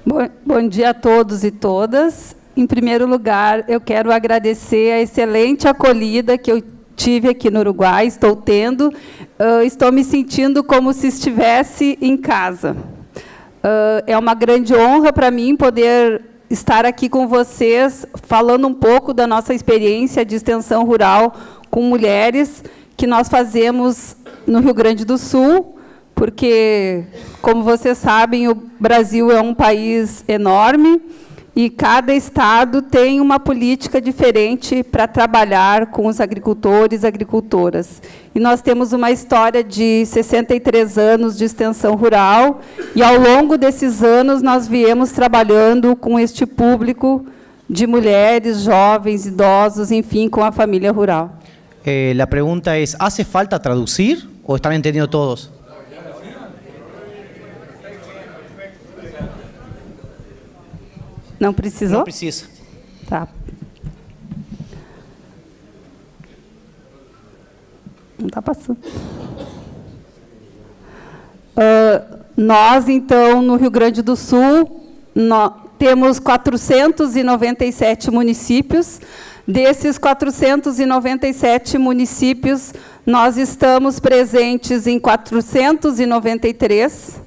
Bom dia a todos e todas. Em primeiro lugar, eu quero agradecer a excelente acolhida que eu tive aqui no Uruguai, estou tendo. Estou me sentindo como se estivesse em casa. É uma grande honra para mim poder estar aqui com vocês, falando um pouco da nossa experiência de extensão rural com mulheres, que nós fazemos no Rio Grande do Sul, porque, como vocês sabem, o Brasil é um país enorme e cada estado tem uma política diferente para trabalhar com os agricultores e agricultoras. E nós temos uma história de 63 anos de extensão rural e, ao longo desses anos, nós viemos trabalhando com este público de mulheres, jovens, idosos, enfim, com a família rural. La pregunta es, ¿hace falta traducir o están entendiendo todos? Não precisou? Não precisa. Tá. Não está passando. Nós, então, no Rio Grande do Sul, temos 497 municípios. Desses 497 municípios, nós estamos presentes em 493,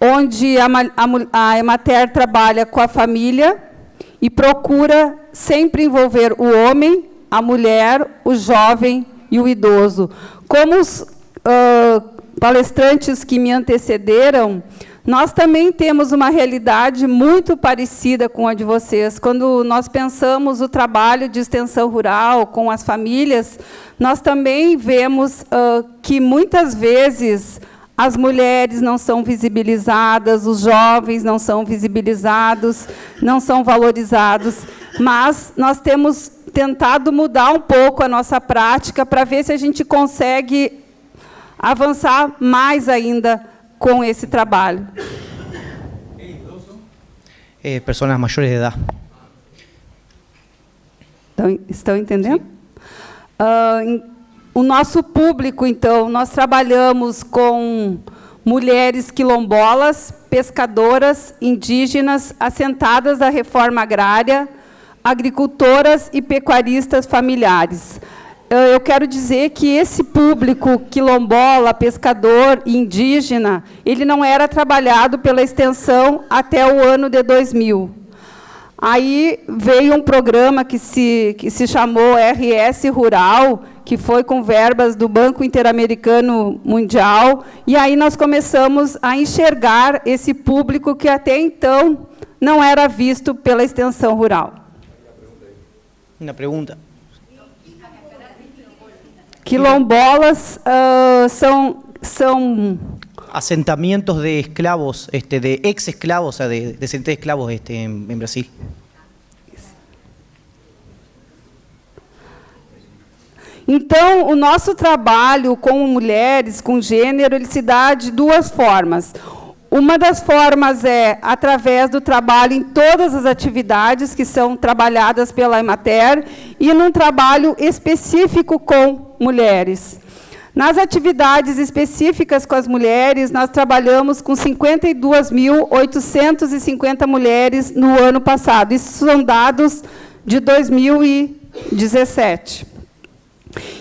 onde a Emater trabalha com a família e procura sempre envolver o homem, a mulher, o jovem e o idoso. Como os palestrantes que me antecederam, nós também temos uma realidade muito parecida com a de vocês. Quando nós pensamos o trabalho de extensão rural com as famílias, nós também vemos que, muitas vezes, as mulheres não são visibilizadas, os jovens não são visibilizados, não são valorizados, mas nós temos tentado mudar um pouco a nossa prática para ver se a gente consegue avançar mais ainda com esse trabalho. Pessoas maiores de idade. Estão entendendo? O nosso público, então, nós trabalhamos com mulheres quilombolas, pescadoras, indígenas, assentadas da reforma agrária, agricultoras e pecuaristas familiares. Eu quero dizer que esse público quilombola, pescador e indígena, ele não era trabalhado pela extensão até o ano de 2000. Aí veio um programa que se chamou RS Rural, que foi com verbas do Banco Interamericano Mundial, e aí nós começamos a enxergar esse público que até então não era visto pela extensão rural. Uma pergunta. Quilombolas são asentamientos de esclavos, de ex-esclavos, o sea, de descendientes de esclavos en Brasil. Então, o nosso trabalho com mulheres, com gênero, ele se dá de duas formas. Uma das formas é através do trabalho em todas as atividades que são trabalhadas pela Emater e num trabalho específico com mulheres. Nas atividades específicas com as mulheres, nós trabalhamos com 52.850 mulheres no ano passado. Isso são dados de 2017.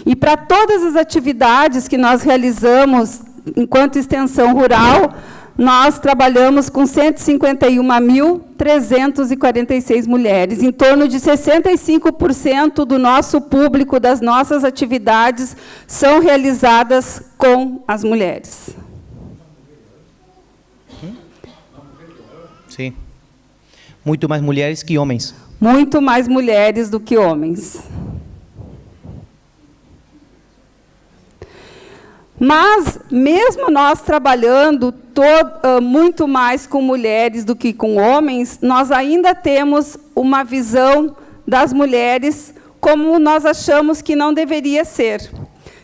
E para todas as atividades que nós realizamos enquanto extensão rural, nós trabalhamos com 151.346 mulheres. Em torno de 65% do nosso público, das nossas atividades, são realizadas com as mulheres. Sim. Muito mais mulheres que homens. Muito mais mulheres do que homens. Mas, mesmo nós trabalhando muito mais com mulheres do que com homens, nós ainda temos uma visão das mulheres como nós achamos que não deveria ser.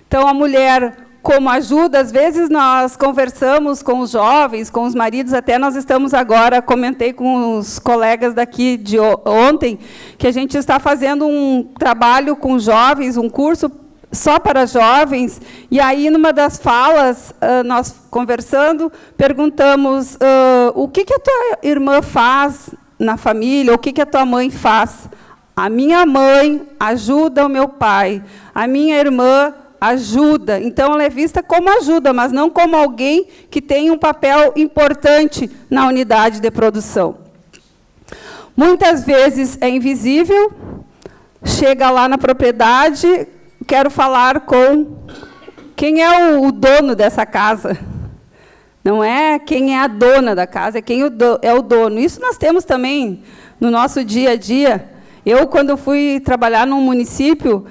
Então, a mulher, como ajuda, às vezes nós conversamos com os jovens, com os maridos, até nós estamos agora, comentei com os colegas daqui de ontem, que a gente está fazendo um trabalho com jovens, um curso só para jovens, e aí, numa das falas, nós conversando, perguntamos o que a tua irmã faz na família, o que a tua mãe faz. A minha mãe ajuda o meu pai, a minha irmã ajuda. Então, ela é vista como ajuda, mas não como alguém que tem um papel importante na unidade de produção. Muitas vezes é invisível, chega lá na propriedade, quero falar com quem é o dono dessa casa. Não é quem é a dona da casa, é quem é o dono. Isso nós temos também no nosso dia a dia. Eu, quando fui trabalhar num município,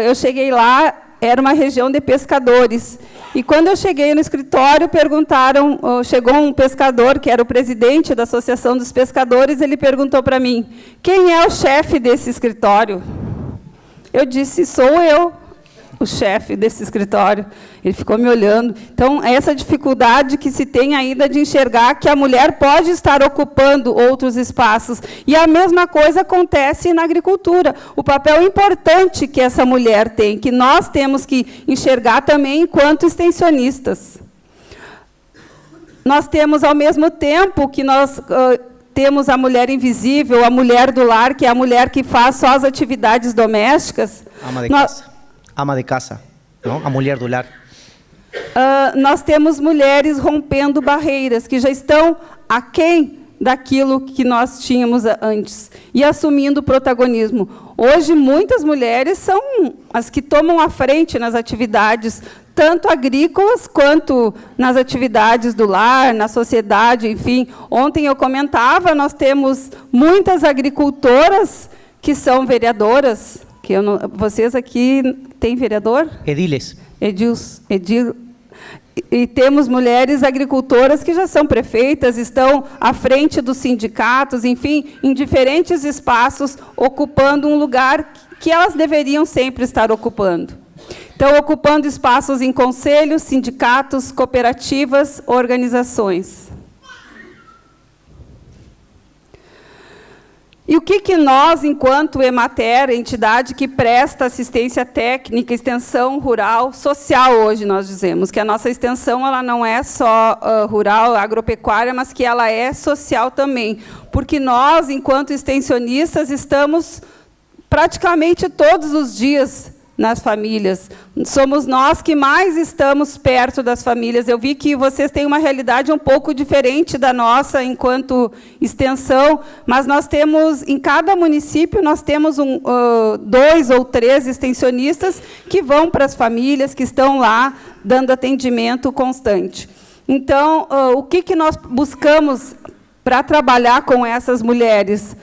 eu cheguei lá, era uma região de pescadores. E, quando eu cheguei no escritório, perguntaram, chegou um pescador, que era o presidente da Associação dos Pescadores, ele perguntou para mim, quem é o chefe desse escritório? Eu disse, sou eu, o chefe desse escritório. Ele ficou me olhando. Então, essa dificuldade que se tem ainda de enxergar que a mulher pode estar ocupando outros espaços. E a mesma coisa acontece na agricultura. O papel importante que essa mulher tem, que nós temos que enxergar também enquanto extensionistas. Nós temos, ao mesmo tempo que nós temos a mulher invisível, a mulher do lar, que é a mulher que faz só as atividades domésticas. Ama de casa, não? A mulher do lar. Nós temos mulheres rompendo barreiras, que já estão aquém daquilo que nós tínhamos antes, e assumindo protagonismo. Hoje, muitas mulheres são as que tomam a frente nas atividades, tanto agrícolas, quanto nas atividades do lar, na sociedade, enfim. Ontem eu comentava, nós temos muitas agricultoras que são vereadoras, que vocês aqui têm vereador? Ediles. Edil. E temos mulheres agricultoras que já são prefeitas, estão à frente dos sindicatos, enfim, em diferentes espaços, ocupando um lugar que elas deveriam sempre estar ocupando. Então, ocupando espaços em conselhos, sindicatos, cooperativas, organizações. E o que nós, enquanto Emater, entidade que presta assistência técnica, extensão rural, social, hoje nós dizemos, que a nossa extensão ela não é só rural, agropecuária, mas que ela é social também, porque nós, enquanto extensionistas, estamos praticamente todos os dias nas famílias. Somos nós que mais estamos perto das famílias. Eu vi que vocês têm uma realidade um pouco diferente da nossa enquanto extensão, mas nós temos, em cada município, nós temos 2 ou 3 extensionistas que vão para as famílias, que estão lá dando atendimento constante. Então, o que nós buscamos para trabalhar com essas mulheres?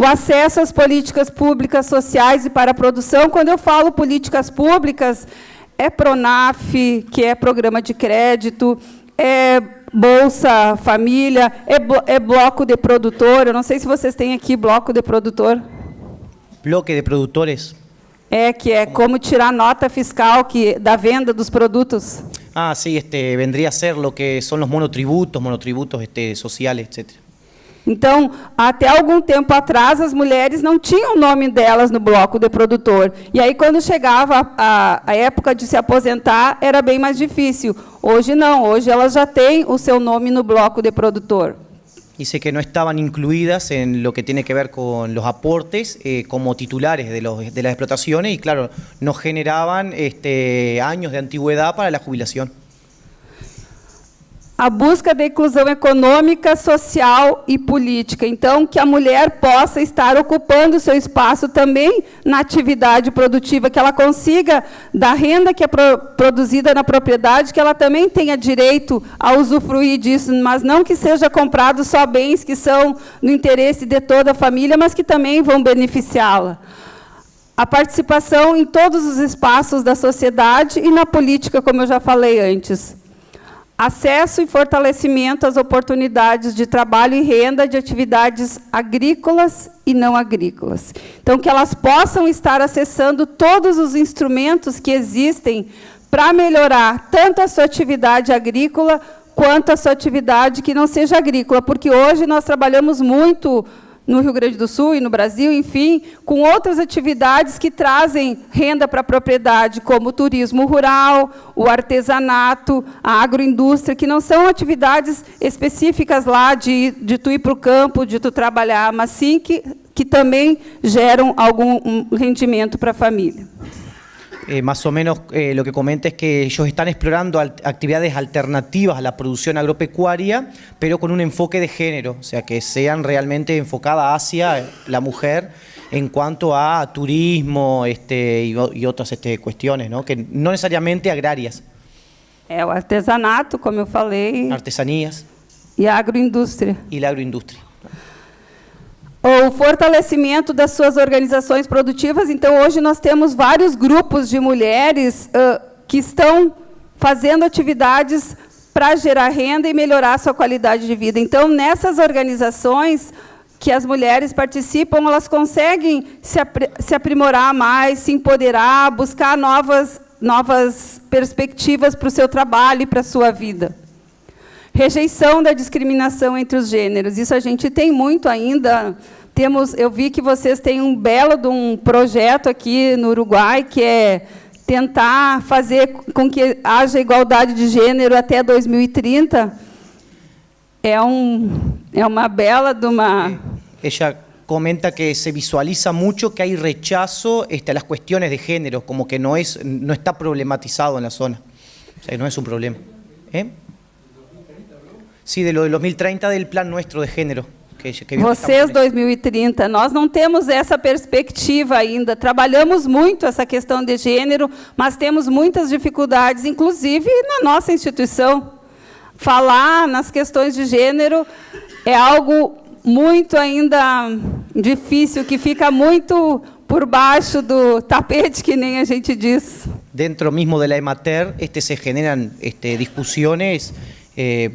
O acesso às políticas públicas sociais e para a produção. Quando eu falo políticas públicas, é Pronaf, que é programa de crédito, é Bolsa Família, é bloco de produtor. Eu não sei se vocês têm aqui bloco de produtor. Bloque de produtores. Que é como tirar nota fiscal da venda dos produtos. Ah, sí, vendría a ser lo que son los monotributos sociales, etc. Então, até algum tempo atrás, as mulheres não tinham o nome delas no bloco de produtor. E aí, quando chegava a época de se aposentar, era bem mais difícil. Hoje não, hoje elas já têm o seu nome no bloco de produtor. Dice que no estaban incluidas en lo que tiene que ver con los aportes como titulares de las explotaciones y, claro, no generaban años de antigüedad para la jubilación. A busca da inclusão econômica, social e política. Então, que a mulher possa estar ocupando o seu espaço também na atividade produtiva, que ela consiga, da renda que é produzida na propriedade, que ela também tenha direito a usufruir disso, mas não que seja comprado só bens que são no interesse de toda a família, mas que também vão beneficiá-la. A participação em todos os espaços da sociedade e na política, como eu já falei antes. Acesso e fortalecimento às oportunidades de trabalho e renda de atividades agrícolas e não agrícolas. Então, que elas possam estar acessando todos os instrumentos que existem para melhorar tanto a sua atividade agrícola quanto a sua atividade que não seja agrícola, porque hoje nós trabalhamos muito no Rio Grande do Sul e no Brasil, enfim, com outras atividades que trazem renda para a propriedade, como o turismo rural, o artesanato, a agroindústria, que não são atividades específicas lá de tu ir para o campo, de tu trabalhar, mas sim que também geram algum rendimento para a família. Más o menos lo que comenta es que ellos están explorando actividades alternativas a la producción agropecuaria, pero con un enfoque de género, o sea, que sean realmente enfocadas hacia la mujer en cuanto a turismo y otras cuestiones, ¿no? Que no necesariamente agrarias. O artesanato, como eu falei. Artesanías. E a agroindústria. Y la agroindustria. O fortalecimento das suas organizações produtivas. Então, hoje nós temos vários grupos de mulheres que estão fazendo atividades para gerar renda e melhorar a sua qualidade de vida. Então, nessas organizações que as mulheres participam, elas conseguem se aprimorar mais, se empoderar, buscar novas perspectivas para o seu trabalho e para a sua vida. Rejeição da discriminação entre os gêneros. Isso a gente tem muito ainda. Eu vi que vocês têm um belo de um projeto aqui no Uruguai, que é tentar fazer com que haja igualdade de gênero até 2030. É uma bela de uma... Ella comenta que se visualiza mucho que hay rechazo a las cuestiones de género, como que no está problematizado en la zona. O sea, no es un problema. Sí, de lo de 2030 del plan nuestro de género. Vocês 2030, nós não temos essa perspectiva ainda. Trabalhamos muito essa questão de gênero, mas temos muitas dificuldades, inclusive na nossa instituição. Falar nas questões de gênero é algo muito ainda difícil, que fica muito por baixo do tapete, que nem a gente diz. Dentro mismo de la EMATER se generan discusiones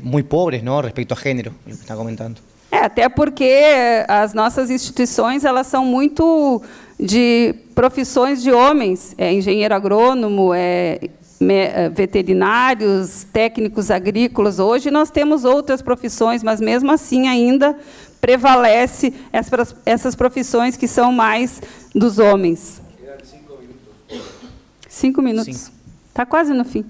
muy pobres, ¿no? Respecto a género, lo que está comentando. Até porque as nossas instituições elas são muito de profissões de homens, engenheiro agrônomo, veterinários, técnicos agrícolas. Hoje nós temos outras profissões, mas mesmo assim ainda prevalece essas profissões que são mais dos homens. 5 minutos. Está quase no fim.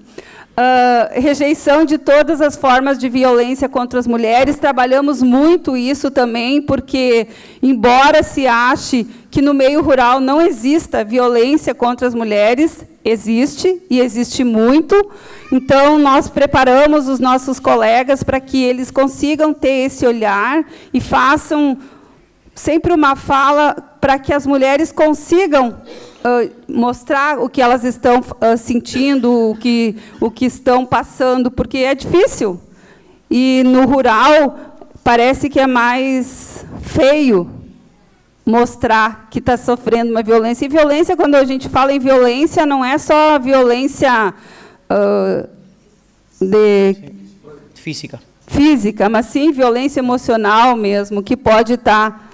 Rejeição de todas as formas de violência contra as mulheres. Trabalhamos muito isso também, porque, embora se ache que no meio rural não exista violência contra as mulheres, existe, e existe muito. Então, nós preparamos os nossos colegas para que eles consigam ter esse olhar e façam sempre uma fala para que as mulheres consigam mostrar o que elas estão sentindo, o que estão passando, porque é difícil. E no rural parece que é mais feio mostrar que está sofrendo uma violência. E violência, quando a gente fala em violência, não é só violência física, mas sim violência emocional mesmo, que pode estar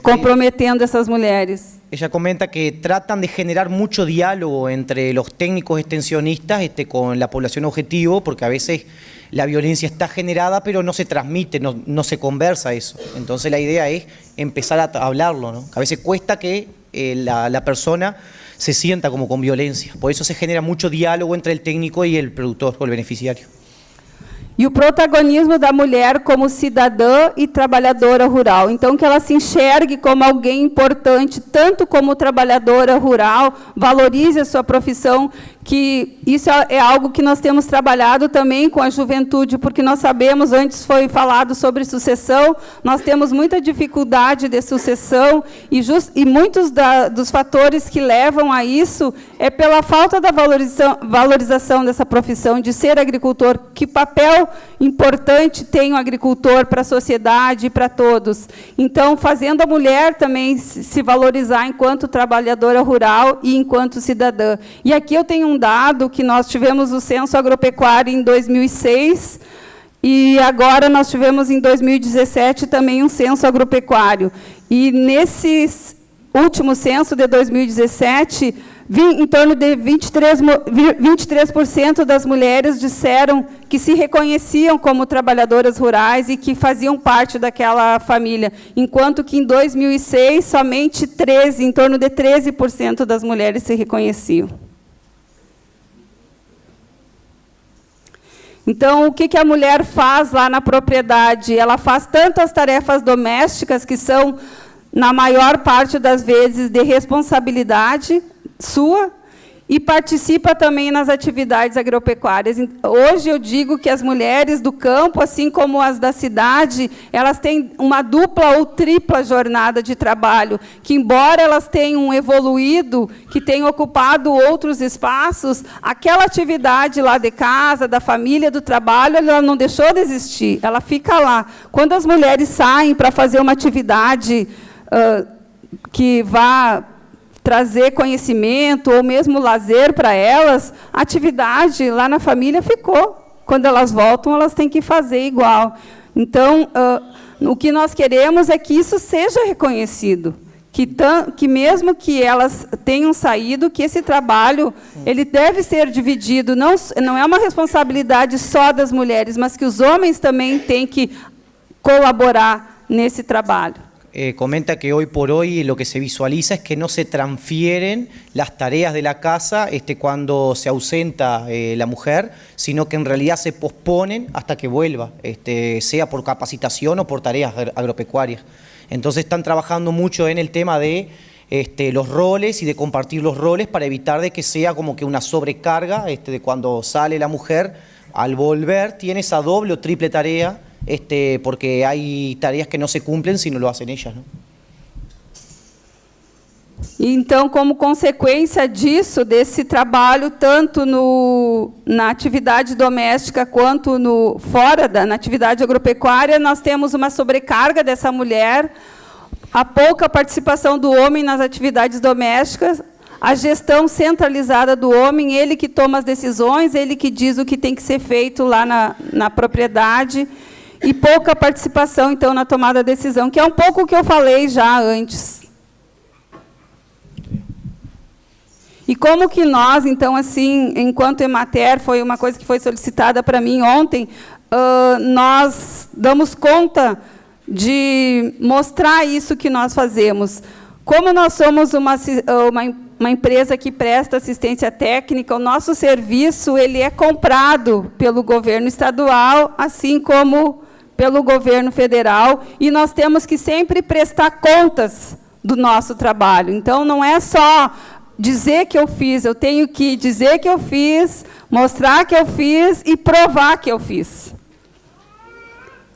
comprometendo essas mulheres. Ella comenta que tratan de generar mucho diálogo entre los técnicos extensionistas con la población objetivo, porque a veces la violencia está generada, pero no se transmite, no se conversa eso. Entonces la idea es empezar a hablarlo, ¿no? A veces cuesta que la persona se sienta como con violencia. Por eso se genera mucho diálogo entre el técnico y el productor o el beneficiario. E o protagonismo da mulher como cidadã e trabalhadora rural. Então, que ela se enxergue como alguém importante, tanto como trabalhadora rural, valorize a sua profissão, que isso é algo que nós temos trabalhado também com a juventude, porque nós sabemos, antes foi falado sobre sucessão, nós temos muita dificuldade de sucessão, e muitos dos fatores que levam a isso é pela falta da valorização dessa profissão, de ser agricultor. Que papel importante tem o agricultor para a sociedade e para todos. Então, fazendo a mulher também se valorizar enquanto trabalhadora rural e enquanto cidadã. E aqui eu tenho um dado que nós tivemos o censo agropecuário em 2006 e agora nós tivemos em 2017 também um censo agropecuário. E nesse último censo de 2017, Em torno de 23% das mulheres disseram que se reconheciam como trabalhadoras rurais e que faziam parte daquela família, enquanto que, em 2006, somente em torno de 13% das mulheres se reconheciam. Então, o que a mulher faz lá na propriedade? Ela faz tanto as tarefas domésticas, que são, na maior parte das vezes, de responsabilidade sua, e participa também nas atividades agropecuárias. Hoje eu digo que as mulheres do campo, assim como as da cidade, elas têm uma dupla ou tripla jornada de trabalho, que, embora elas tenham evoluído, que tenham ocupado outros espaços, aquela atividade lá de casa, da família, do trabalho, ela não deixou de existir, ela fica lá. Quando as mulheres saem para fazer uma atividade que vá trazer conhecimento ou mesmo lazer para elas, a atividade lá na família ficou. Quando elas voltam, elas têm que fazer igual. Então, o que nós queremos é que isso seja reconhecido, que mesmo que elas tenham saído, que esse trabalho ele deve ser dividido, não é uma responsabilidade só das mulheres, mas que os homens também têm que colaborar nesse trabalho. Comenta que hoy por hoy lo que se visualiza es que no se transfieren las tareas de la casa cuando se ausenta la mujer, sino que en realidad se posponen hasta que vuelva, sea por capacitación o por tareas agropecuarias. Entonces están trabajando mucho en el tema de los roles y de compartir los roles para evitar de que sea como que una sobrecarga de cuando sale la mujer, al volver tiene esa doble o triple tarea, porque hay tareas que no se cumplen si no lo hacen ellas, ¿no? Então, como consequência disso, desse trabalho, tanto na atividade doméstica quanto na atividade agropecuária, nós temos uma sobrecarga dessa mulher, a pouca participação do homem nas atividades domésticas, a gestão centralizada do homem, ele que toma as decisões, ele que diz o que tem que ser feito lá na propriedade, e pouca participação, então, na tomada de decisão, que é um pouco o que eu falei já antes. E como que nós, então, assim, enquanto Emater, foi uma coisa que foi solicitada para mim ontem, nós damos conta de mostrar isso que nós fazemos. Como nós somos uma empresa que presta assistência técnica, o nosso serviço ele é comprado pelo governo estadual, assim como pelo governo federal, e nós temos que sempre prestar contas do nosso trabalho. Então, não é só dizer que eu fiz, eu tenho que dizer que eu fiz, mostrar que eu fiz e provar que eu fiz.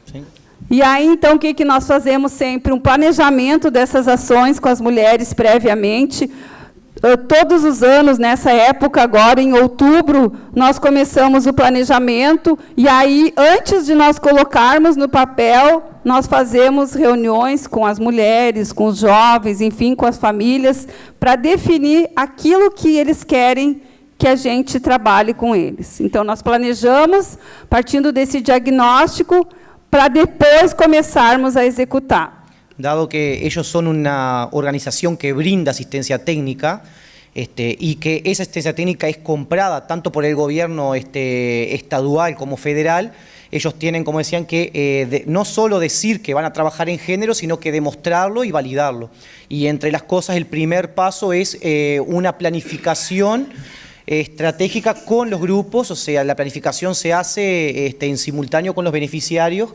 Sim. E aí, então, o que nós fazemos sempre? Um planejamento dessas ações com as mulheres previamente. Todos os anos, nessa época, agora, em outubro, nós começamos o planejamento, e aí, antes de nós colocarmos no papel, nós fazemos reuniões com as mulheres, com os jovens, enfim, com as famílias, para definir aquilo que eles querem que a gente trabalhe com eles. Então, nós planejamos, partindo desse diagnóstico, para depois começarmos a executar. Dado que ellos son una organización que brinda asistencia técnica y que esa asistencia técnica es comprada tanto por el gobierno estadual como federal, ellos tienen, como decían, que no solo decir que van a trabajar en género, sino que demostrarlo y validarlo. Y entre las cosas, el primer paso es una planificación estratégica con los grupos, o sea, la planificación se hace en simultáneo con los beneficiarios,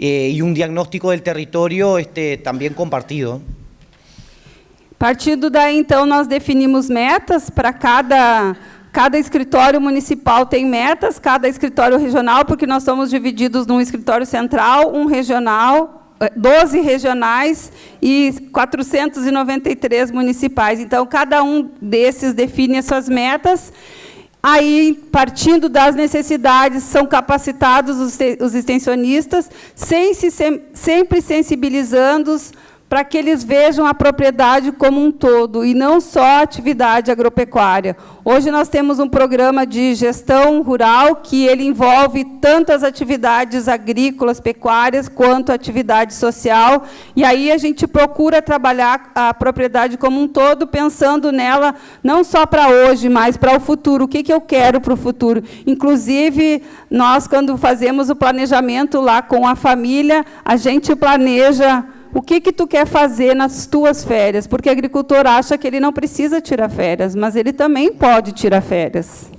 y un diagnóstico del território também compartido. Partindo daí, então, nós definimos metas para cada escritório municipal tem metas, cada escritório regional, porque nós somos divididos num escritório central, um regional, 12 regionais e 493 municipais. Então, cada um desses define as suas metas. Aí, partindo das necessidades, são capacitados os extensionistas, sempre sensibilizando-os para que eles vejam a propriedade como um todo, e não só a atividade agropecuária. Hoje nós temos um programa de gestão rural que ele envolve tanto as atividades agrícolas, pecuárias, quanto a atividade social, e aí a gente procura trabalhar a propriedade como um todo, pensando nela não só para hoje, mas para o futuro. O que eu quero para o futuro? Inclusive, nós, quando fazemos o planejamento lá com a família, a gente planeja o que tu quer fazer nas tuas férias, porque o agricultor acha que ele não precisa tirar férias, mas ele também pode tirar férias.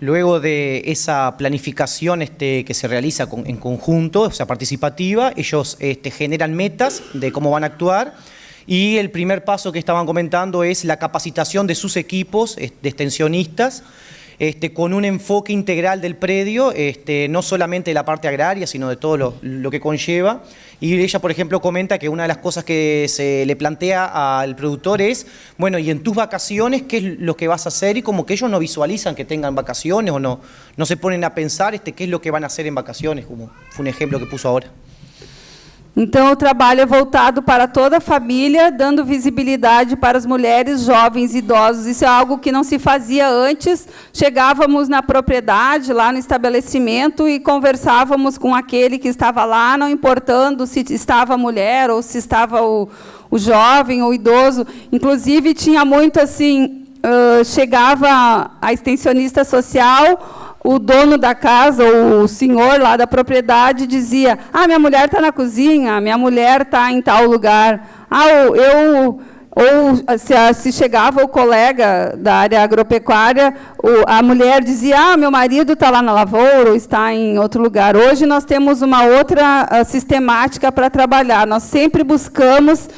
Luego de esa planificación que se realiza en conjunto, o sea, participativa, ellos generan metas de cómo van a actuar, y el primer paso que estaban comentando es la capacitación de sus equipos de extensionistas, con un enfoque integral del predio, no solamente de la parte agraria, sino de todo lo que conlleva. Y ella, por ejemplo, comenta que una de las cosas que se le plantea al productor es, bueno, y en tus vacaciones, ¿qué es lo que vas a hacer? Y como que ellos no visualizan que tengan vacaciones o no se ponen a pensar qué es lo que van a hacer en vacaciones, como fue un ejemplo que puso ahora. Então, o trabalho é voltado para toda a família, dando visibilidade para as mulheres, jovens e idosos. Isso é algo que não se fazia antes. Chegávamos na propriedade, lá no estabelecimento, e conversávamos com aquele que estava lá, não importando se estava a mulher ou se estava o jovem ou o idoso. Inclusive, tinha muito assim, chegava a extensionista social, o dono da casa, o senhor lá da propriedade, dizia: minha mulher está na cozinha, minha mulher está em tal lugar. Se chegava o colega da área agropecuária, a mulher dizia: meu marido está lá na lavoura ou está em outro lugar. Hoje nós temos uma outra sistemática para trabalhar. Nós sempre buscamos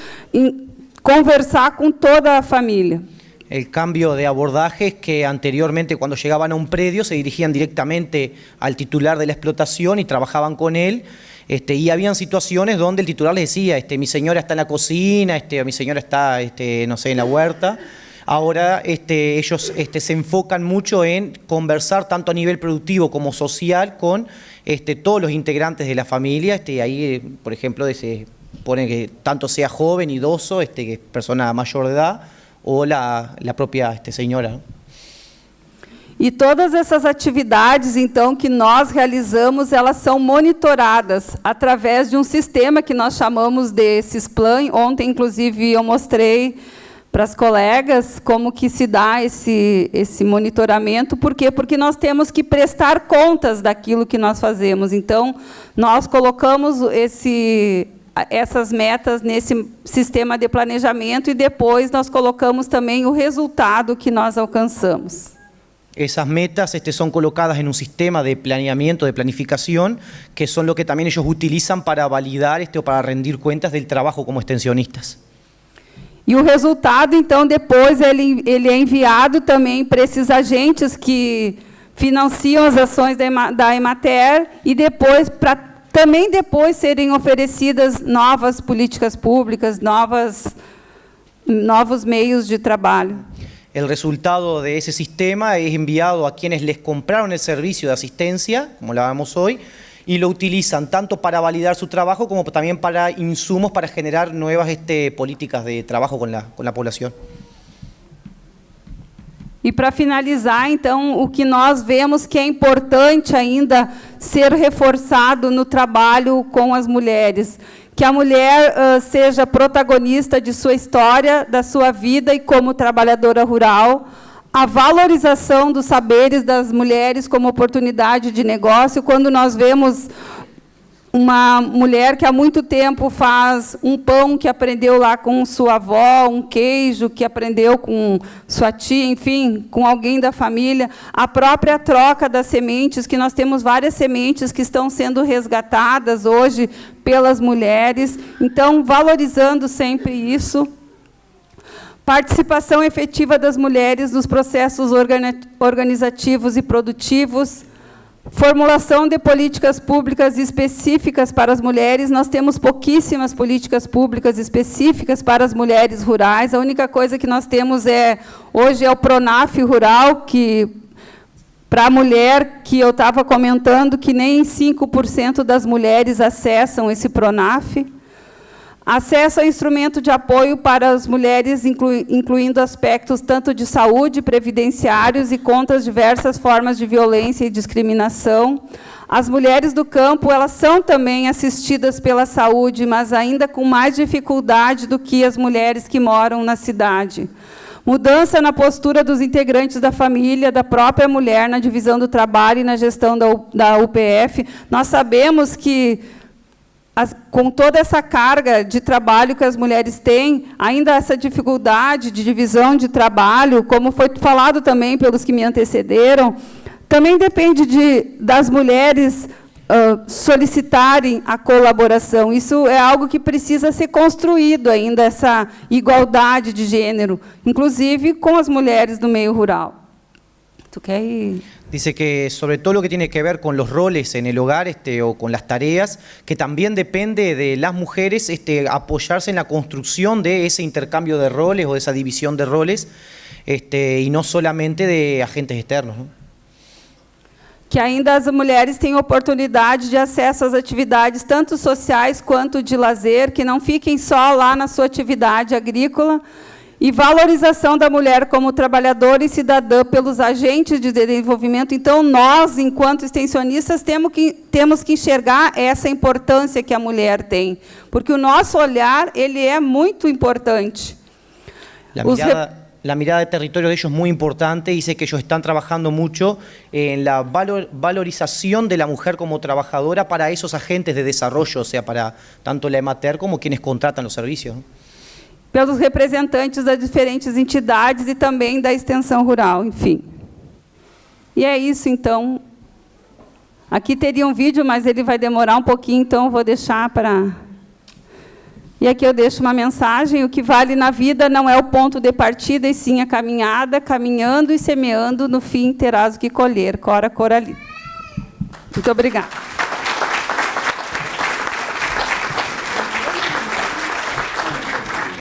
conversar com toda a família. El cambio de abordaje es que anteriormente, cuando llegaban a un predio, se dirigían directamente al titular de la explotación y trabajaban con él, y habían situaciones donde el titular les decía, mi señora está en la cocina, mi señora está, no sé, en la huerta. Ahora ellos se enfocan mucho en conversar tanto a nivel productivo como social con todos los integrantes de la familia. Ahí, por ejemplo, se pone que tanto sea joven, idoso, que es persona mayor de edad, ou a própria senhora. E todas essas atividades, então, que nós realizamos, elas são monitoradas através de um sistema que nós chamamos de Cisplan. Ontem, inclusive, eu mostrei para as colegas como que se dá esse monitoramento. Por quê? Porque nós temos que prestar contas daquilo que nós fazemos. Então, nós colocamos essas metas nesse sistema de planejamento, e depois nós colocamos também o resultado que nós alcançamos. Esas metas son colocadas en un sistema de planeamiento, de planificación, que son lo que también ellos utilizan para validar o para rendir cuentas del trabajo como extensionistas. E o resultado, então, depois ele é enviado também para esses agentes que financiam as ações da Emater, e depois também depois serem oferecidas novas políticas públicas, novos meios de trabalho. El resultado de ese sistema es enviado a quienes les compraron el servicio de asistencia, como lo hablamos hoy, y lo utilizan tanto para validar su trabajo como también para insumos para generar nuevas políticas de trabajo con la población. E, para finalizar, então, o que nós vemos que é importante ainda ser reforçado no trabalho com as mulheres, que a mulher seja protagonista de sua história, da sua vida e como trabalhadora rural, a valorização dos saberes das mulheres como oportunidade de negócio. Quando nós vemos uma mulher que há muito tempo faz um pão que aprendeu lá com sua avó, um queijo que aprendeu com sua tia, enfim, com alguém da família, a própria troca das sementes, que nós temos várias sementes que estão sendo resgatadas hoje pelas mulheres. Então, valorizando sempre isso. Participação efetiva das mulheres nos processos organizativos e produtivos. Formulação de políticas públicas específicas para as mulheres. Nós temos pouquíssimas políticas públicas específicas para as mulheres rurais. A única coisa que nós temos hoje é o Pronaf rural, que, para a mulher, que eu estava comentando, que nem 5% das mulheres acessam esse Pronaf. Acesso a instrumento de apoio para as mulheres, incluindo aspectos tanto de saúde, previdenciários e contra as diversas formas de violência e discriminação. As mulheres do campo, elas são também assistidas pela saúde, mas ainda com mais dificuldade do que as mulheres que moram na cidade. Mudança na postura dos integrantes da família, da própria mulher, na divisão do trabalho e na gestão da UPF. Nós sabemos que, com toda essa carga de trabalho que as mulheres têm, ainda essa dificuldade de divisão de trabalho, como foi falado também pelos que me antecederam, também depende das mulheres solicitarem a colaboração. Isso é algo que precisa ser construído ainda, essa igualdade de gênero, inclusive com as mulheres do meio rural. Tu quer ir? Dice que sobre todo lo que tiene que ver con los roles en el hogar o con las tareas, que también depende de las mujeres apoyarse en la construcción de ese intercambio de roles o de esa división de roles, y no solamente de agentes externos, ¿no? Que ainda as mulheres têm oportunidade de acesso às atividades, tanto sociais quanto de lazer, que não fiquem só lá na sua atividade agrícola, e valorização da mulher como trabalhadora e cidadã pelos agentes de desenvolvimento. Então, nós, enquanto extensionistas, temos que enxergar essa importância que a mulher tem, porque o nosso olhar ele é muito importante. La mirada de territorio de ellos es muy importante, dice que ellos están trabajando mucho en la valorización de la mujer como trabajadora para esos agentes de desarrollo, o sea, para tanto la EMATER como quienes contratan los servicios, ¿no? Pelos representantes das diferentes entidades e também da extensão rural, enfim. E é isso, então. Aqui teria um vídeo, mas ele vai demorar um pouquinho, então eu vou deixar para... E aqui eu deixo uma mensagem: o que vale na vida não é o ponto de partida, e sim a caminhada, caminhando e semeando, no fim terás o que colher. Cora Corali. Muito obrigada.